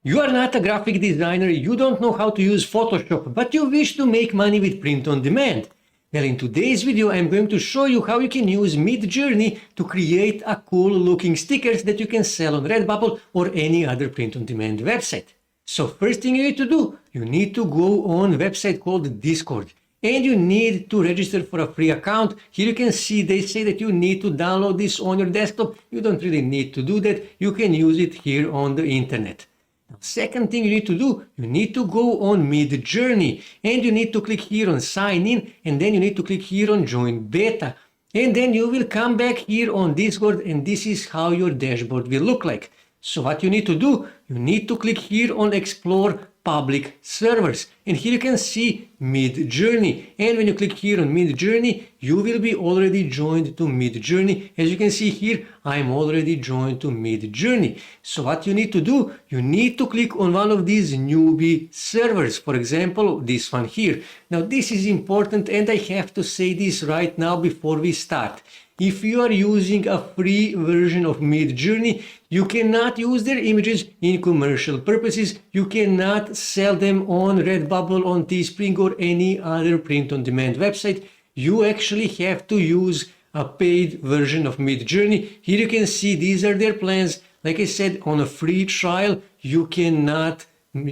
You are not a graphic designer, you don't know how to use Photoshop, but you wish to make money with print on demand. Well, in today's video, I'm going to show you how you can use Midjourney to create a cool looking stickers that you can sell on Redbubble or any other print on demand website. So first thing you need to do, you need to go on a website called Discord. And you need to register for a free account. Here you can see they say that you need to download this on your desktop. You don't really need to do that. You can use it here on the internet. Now, second thing you need to do, you need to go on Midjourney and you need to click here on sign in and then you need to click here on join beta. And then you will come back here on Discord and this is how your dashboard will look like. So what you need to do, you need to click here on explore public servers and here you can see Midjourney, and when you click here on Midjourney you will be already joined to Midjourney. As you can see here, I'm already joined to Midjourney. So what you need to do, you need to click on one of these newbie servers, for example this one here. Now this is important and I have to say this right now before we start. If you are using a free version of Midjourney, you cannot use their images in commercial purposes. You cannot sell them on Redbubble, on Teespring or any other print-on-demand website. You actually have to use a paid version of Midjourney. Here you can see these are their plans. Like I said, on a free trial, you cannot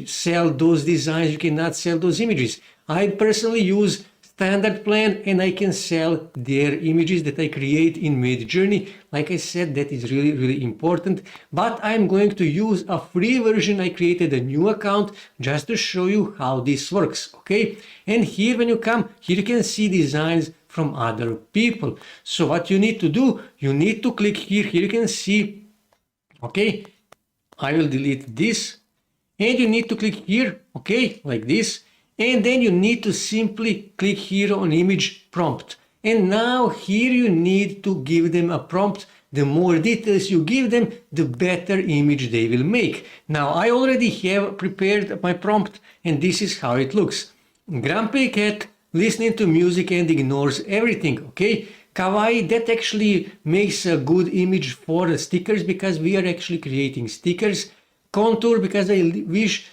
sell those designs, you cannot sell those images. I personally use standard plan and I can sell their images that I create in Midjourney. Like I said, that is really important, but I'm going to use a free version. I created a new account just to show you how this works, okay? And here when you come, here you can see designs from other people. So what you need to do, you need to click here, here you can see, okay, I will delete this and you need to click here, okay, like this. And then you need to simply click here on image prompt. And now here you need to give them a prompt. The more details you give them, the better image they will make. Now I already have prepared my prompt and this is how it looks. Grumpy cat listening to music and ignores everything, okay? Kawaii, that actually makes a good image for the stickers because we are actually creating stickers. Contour, because I wish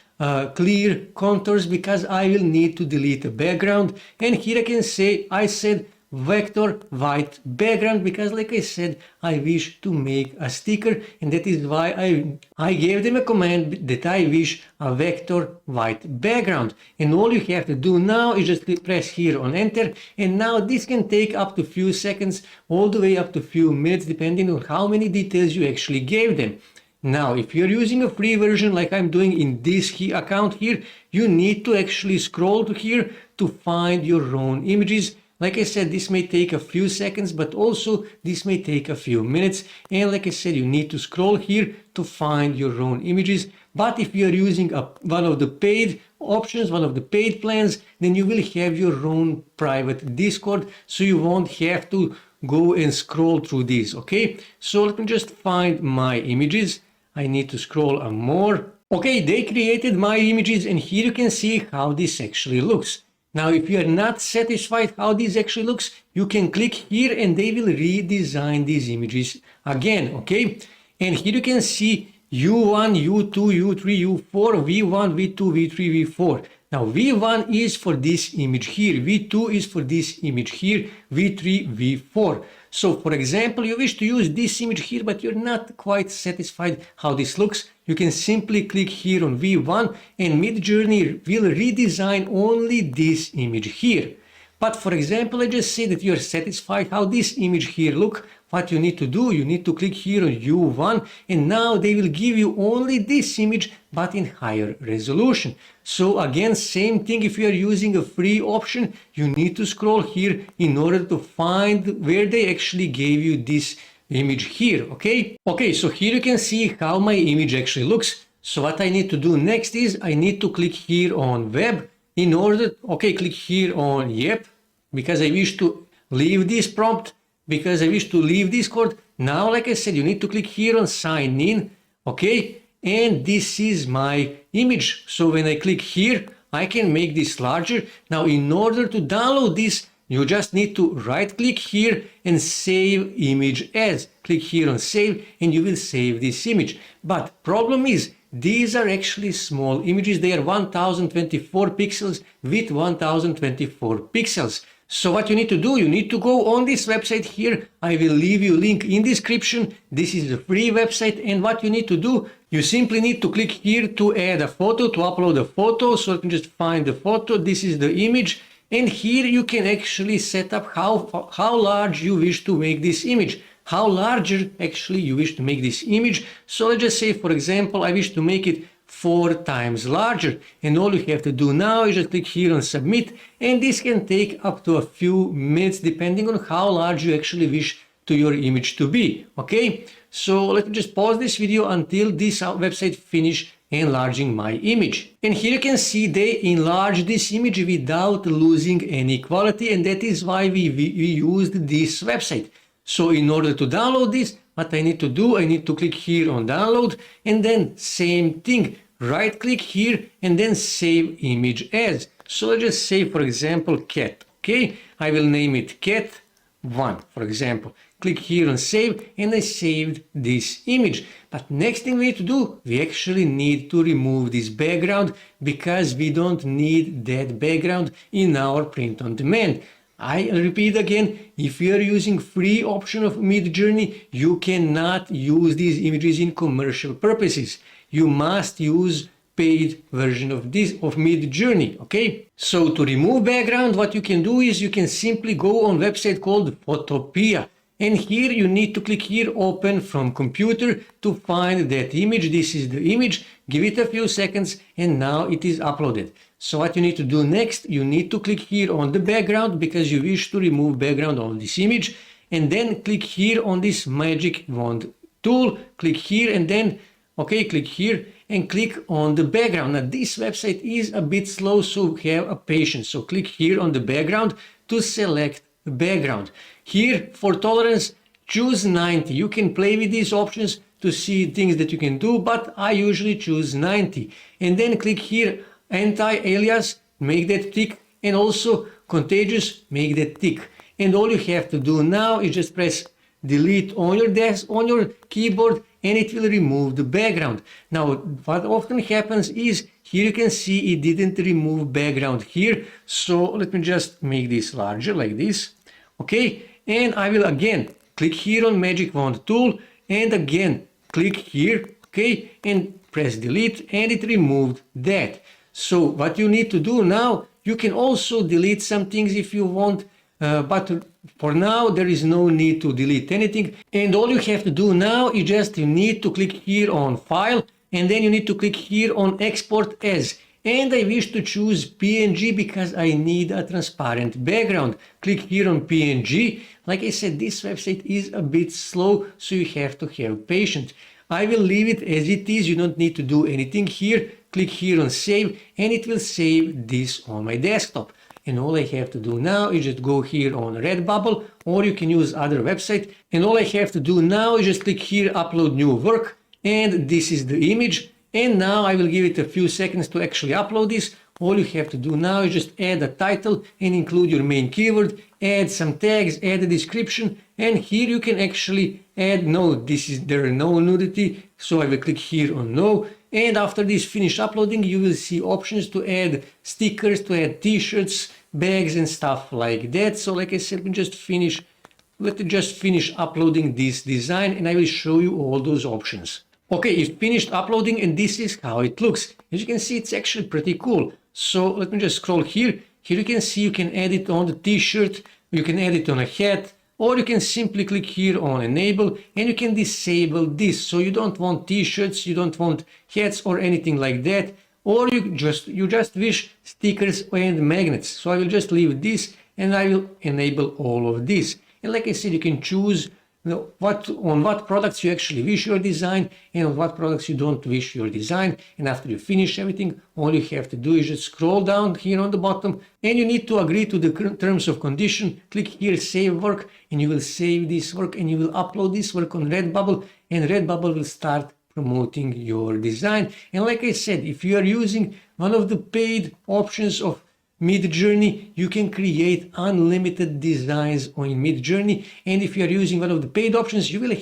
clear contours because I will need to delete the background. And here I can say, I said vector white background because like I said, I wish to make a sticker and that is why I gave them a command that I wish a vector white background. And all you have to do now is just press here on enter, and now this can take up to few seconds all the way up to few minutes depending on how many details you actually gave them. Now, if you're using a free version like I'm doing in this account here, you need to actually scroll to here to find your own images. Like I said, this may take a few seconds, but also this may take a few minutes. And like I said, you need to scroll here to find your own images. But if you're using one of the paid options, one of the paid plans, then you will have your own private Discord, so you won't have to go and scroll through these, okay? So let me just find my images. I need to scroll more. Okay, they created my images and here you can see how this actually looks. Now, if you are not satisfied how this actually looks, you can click here and they will redesign these images again, okay? And here you can see U1, U2, U3, U4, V1, V2, V3, V4. Now, V1 is for this image here, V2 is for this image here, V3, V4. So, for example, you wish to use this image here, but you're not quite satisfied how this looks. You can simply click here on V1 and Midjourney will redesign only this image here. But for example, I just say that you're satisfied how this image here look. What you need to do, you need to click here on U1 and now they will give you only this image but in higher resolution. So again, same thing, if you are using a free option, you need to scroll here in order to find where they actually gave you this image here, okay? Okay, so here you can see how my image actually looks. So what I need to do next is I need to click here on web in order, okay, click here on yep, because I wish to leave this prompt, because I wish to leave Discord. Now, like I said, you need to click here on sign in, okay? And this is my image. So when I click here, I can make this larger. Now, in order to download this, you just need to right click here and save image as. Click here on save and you will save this image. But problem is, these are actually small images. They are 1024 pixels with 1024 pixels. So what you need to do, you need to go on this website here. I will leave you a link in description. This is a free website, and what you need to do, you simply need to click here to add a photo, to upload a photo. So you can just find the photo. This is the image, and here you can actually set up how large you wish to make this image. How larger actually you wish to make this image. So let's just say, for example, I wish to make it 4 times larger, and all you have to do now is just click here on submit, and this can take up to a few minutes depending on how large you actually wish to your image to be. Okay, so let me just pause this video until this website finish enlarging my image. And here you can see they enlarge this image without losing any quality, and that is why we used this website. So in order to download this, what I need to do, I need to click here on download, and then same thing, right click here and then save image as. So let's just say, for example, cat. Okay, I will name it cat1, for example. Click here on save, and I saved this image. But next thing we need to do, we actually need to remove this background because we don't need that background in our print on demand. I repeat again, if you are using free option of Midjourney, you cannot use these images in commercial purposes. You must use paid version of Midjourney, okay? So to remove background, what you can do is you can simply go on website called Photopea. And here you need to click here, open from computer to find that image. This is the image. Give it a few seconds, and now it is uploaded. So what you need to do next, you need to click here on the background because you wish to remove background on this image, and then click here on this magic wand tool. Click here and then, okay, click here and click on the background. Now this website is a bit slow, so have a patience. So click here on the background to select the background. Here for tolerance, choose 90. You can play with these options to see things that you can do, but I usually choose 90. And then click here, anti-alias, make that tick, and also contagious, make that tick. And all you have to do now is just press delete on your desk, on your keyboard, and it will remove the background. Now, what often happens is, here you can see it didn't remove background here. So let me just make this larger like this. Okay, and I will again click here on magic wand tool, and again click here, okay, and press delete, and it removed that. So what you need to do now, you can also delete some things if you want, but for now there is no need to delete anything. And all you have to do now is just you need to click here on file, and then you need to click here on export as. And I wish to choose PNG because I need a transparent background. Click here on PNG. Like I said, this website is a bit slow, so you have to have patience. I will leave it as it is. You don't need to do anything here. Click here on save, and it will save this on my desktop. And all I have to do now is just go here on Redbubble, or you can use other website. And all I have to do now is just click here, upload new work. And this is the image. And now I will give it a few seconds to actually upload this. All you have to do now is just add a title and include your main keyword, add some tags, add a description, and here you can actually add no, there are no nudity, so I will click here on no. And after this finish uploading, you will see options to add stickers, to add t-shirts, bags and stuff like that. So like I said, let me just finish uploading this design, and I will show you all those options. Okay, it's finished uploading, and this is how it looks. As you can see, it's actually pretty cool. So let me just scroll here. Here you can see you can add it on the t-shirt, you can add it on a hat, or you can simply click here on enable, and you can disable this. So you don't want t-shirts, you don't want hats or anything like that, or you just wish stickers and magnets. So I will just leave this, and I will enable all of this. And like I said, you can choose on what products you actually wish your design, and on what products you don't wish your design. And after you finish everything, all you have to do is just scroll down here on the bottom, and you need to agree to the terms of condition. Click here save work, and you will save this work, and you will upload this work on Redbubble, and Redbubble will start promoting your design. And like I said, if you are using one of the paid options of Midjourney, you can create unlimited designs on Midjourney. And if you are using one of the paid options, you will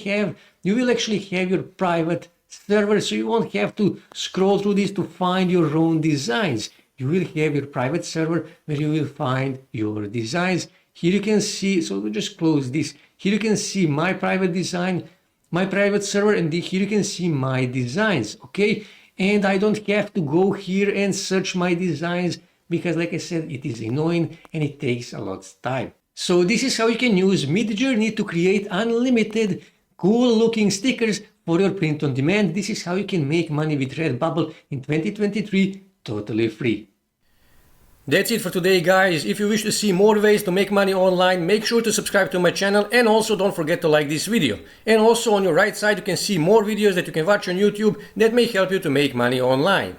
actually have your private server, so you won't have to scroll through this to find your own designs. You will have your private server where you will find your designs. Here you can see, so we'll just close this. Here you can see my private design, my private server, and here you can see my designs, okay? And I don't have to go here and search my designs because, like I said, it is annoying and it takes a lot of time. So this is how you can use Midjourney to create unlimited cool looking stickers for your print on demand. This is how you can make money with Redbubble in 2023 totally free. That's it for today, guys. If you wish to see more ways to make money online, make sure to subscribe to my channel, and also don't forget to like this video. And also on your right side you can see more videos that you can watch on YouTube that may help you to make money online.